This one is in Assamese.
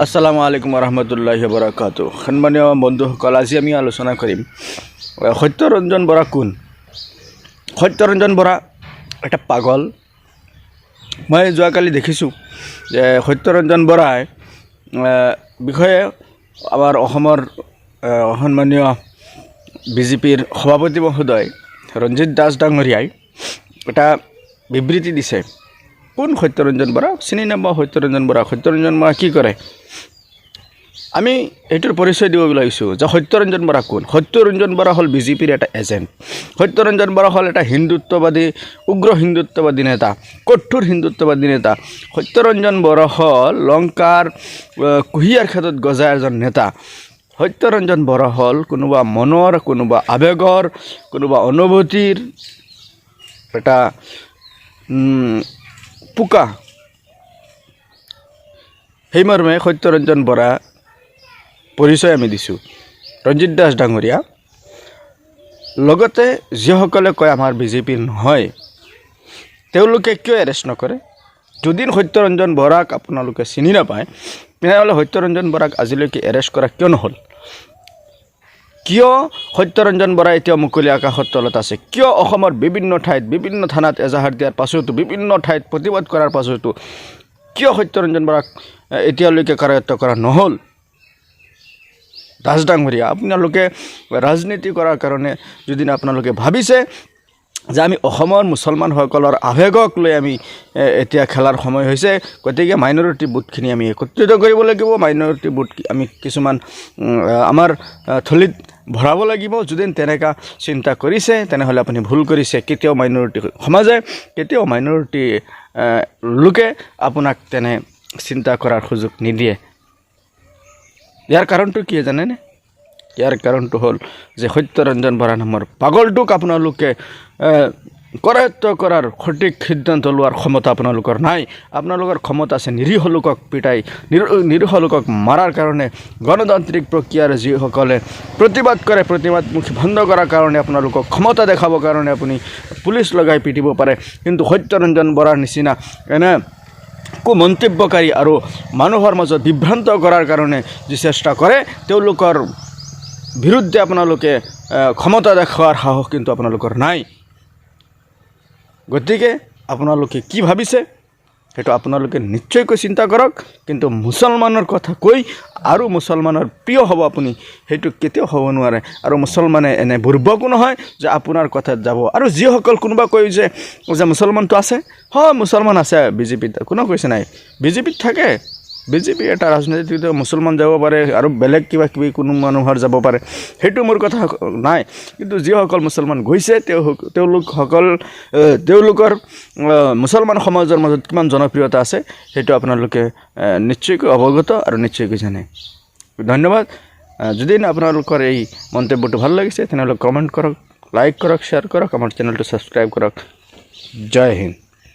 আসসালামু আলাইকুম ৰহমতুল্লাহি ওয়া বাৰাকাতুহু। সম্মানীয় বন্ধুসকল, আজি আমি আলোচনা কৰিম সত্যৰঞ্জন বৰা কোন। সত্যৰঞ্জন বৰা এটা পাগল। মই যোৱাকালি দেখিছোঁ যে সত্যৰঞ্জন বৰাই বিষয়ে আমাৰ অসমৰ সন্মানীয় বিজেপিৰ সভাপতি মহোদয় ৰঞ্জিত দাস ডাঙৰীয়াই এটা বিবৃতি দিছে। কোন সত্যৰঞ্জন বৰা? চিনি নাপাওঁ সত্যৰঞ্জন বৰা। সত্যৰঞ্জন বৰা কি কৰে? আমি এইটোৰ পৰিচয় দিব বিচাৰিছোঁ যে সত্যৰঞ্জন বৰা কোন। সত্যৰঞ্জন বৰা হ'ল বিজেপিৰ এটা এজেণ্ট। সত্যৰঞ্জন বৰা হ'ল এটা হিন্দুত্ববাদী, উগ্ৰ হিন্দুত্ববাদী নেতা, কঠোৰ হিন্দুত্ববাদী নেতা। সত্যৰঞ্জন বৰা হ'ল লংকাৰ কুঁহিয়াৰ ক্ষেত্ৰত গজা এজন নেতা। সত্যৰঞ্জন বৰা হ'ল কোনোবা মনৰ, কোনোবা আৱেগৰ, কোনোবা অনুভূতিৰ এটা পোকা। সেইমৰ্মে সত্যৰঞ্জন বৰা পৰিচয় আমি দিছোঁ। ৰঞ্জিত দাস ডাঙৰীয়া লগতে যিসকলে কয় আমাৰ বিজেপিৰ নহয়, তেওঁলোকে কিয় এৰেষ্ট নকৰে? যদি সত্যৰঞ্জন বৰাক আপোনালোকে চিনি নাপায়, তেনেহ'লে সত্যৰঞ্জন বৰাক আজিলৈকে এৰেষ্ট কৰা কিয় নহ'ল? কিয় সত্যৰঞ্জন বৰা এতিয়া মুকলি আকাশৰ তলত আছে? কিয় অসমৰ বিভিন্ন ঠাইত, বিভিন্ন থানাত এজাহাৰ দিয়াৰ পাছতো, বিভিন্ন ঠাইত প্ৰতিবাদ কৰাৰ পাছতো কিয় সত্যৰঞ্জন বৰাক এতিয়ালৈকে কাৰায়ত্ব কৰা নহ'ল? দাস ডাঙৰীয়া, আপোনালোকে ৰাজনীতি কৰাৰ কাৰণে যদি আপোনালোকে ভাবিছে যে আমি অসমৰ মুছলমানসকলৰ আৱেগক লৈ আমি এতিয়া খেলাৰ সময় হৈছে, গতিকে মাইনৰিটি ভোটখিনি আমি একত্ৰিত কৰিব লাগিব, মাইনৰিটি ভোট আমি কিছুমান আমাৰ থলীত ভৰাব লাগিব। যদি তেনেকুৱা চিন্তা কৰিছে তেনেহ'লে আপুনি ভুল কৰিছে। কেতিয়াও মাইনৰিটি সমাজে, কেতিয়াও মাইনৰিটি লোকে আপোনাক তেনে চিন্তা কৰাৰ সুযোগ নিদিয়ে। ইয়াৰ কাৰণটো কি জানেনে? ইয়াৰ কাৰণটো হ'ল যে সত্যৰঞ্জন বৰা নামৰ পাগলটোক আপোনালোকে কৰায়ত্ব কৰাৰ সঠিক সিদ্ধান্ত লোৱাৰ ক্ষমতা আপোনালোকৰ নাই। আপোনালোকৰ ক্ষমতা আছে নিৰীহ লোকক পিটাই, নিৰীহ লোকক মাৰাৰ কাৰণে। গণতান্ত্ৰিক প্ৰক্ৰিয়াৰ যিসকলে প্ৰতিবাদ কৰে, প্ৰতিবাদমুখী বন্ধ কৰাৰ কাৰণে আপোনালোকক ক্ষমতা দেখাবৰ কাৰণে আপুনি পুলিচ লগাই পিটিব পাৰে। কিন্তু সত্যৰঞ্জন বৰাৰ নিচিনা এনে কুমন্তব্যকাৰী আৰু মানুহৰ মাজত বিভ্ৰান্ত কৰাৰ কাৰণে যি চেষ্টা কৰে, তেওঁলোকৰ বিৰুদ্ধে আপোনালোকে ক্ষমতা দেখুওৱাৰ সাহস কিন্তু আপোনালোকৰ নাই। গতিকে আপোনালোকে কি ভাবিছে সেইটো আপোনালোকে নিশ্চয়কৈ চিন্তা কৰক। কিন্তু মুছলমানৰ কথা কৈ আৰু মুছলমানৰ প্ৰিয় হ'ব আপুনি, সেইটো কেতিয়াও হ'ব নোৱাৰে। আৰু মুছলমানে এনে বুৰ্বকো নহয় যে আপোনাৰ কথাত যাব। আৰু যিসকল কোনোবা কয় যে মুছলমানটো আছে, হয় মুছলমান আছে বিজেপিত, কোনো কৈছে নাই, বিজেপিত থাকে। বিজেপি এটা ৰাজনীতিত মুছলমান যাব পাৰে আৰু বেলেগ কিবা কিবি কোনো মানুহৰ যাব পাৰে, সেইটো মোৰ কথা নাই। কিন্তু যিসকল মুছলমান গৈছে তেওঁলোকৰ মুছলমান সমাজৰ মাজত কিমান জনপ্ৰিয়তা আছে সেইটো আপোনালোকে নিশ্চয়কৈ অৱগত আৰু নিশ্চয়কৈ জানে। ধন্যবাদ। যদি আপোনালোকৰ এই মন্তব্যটো ভাল লাগিছে তেনেহ'লে কমেণ্ট কৰক, লাইক কৰক, শ্বেয়াৰ কৰক, আমাৰ চেনেলটো ছাবস্ক্ৰাইব কৰক। জয় হিন্দ।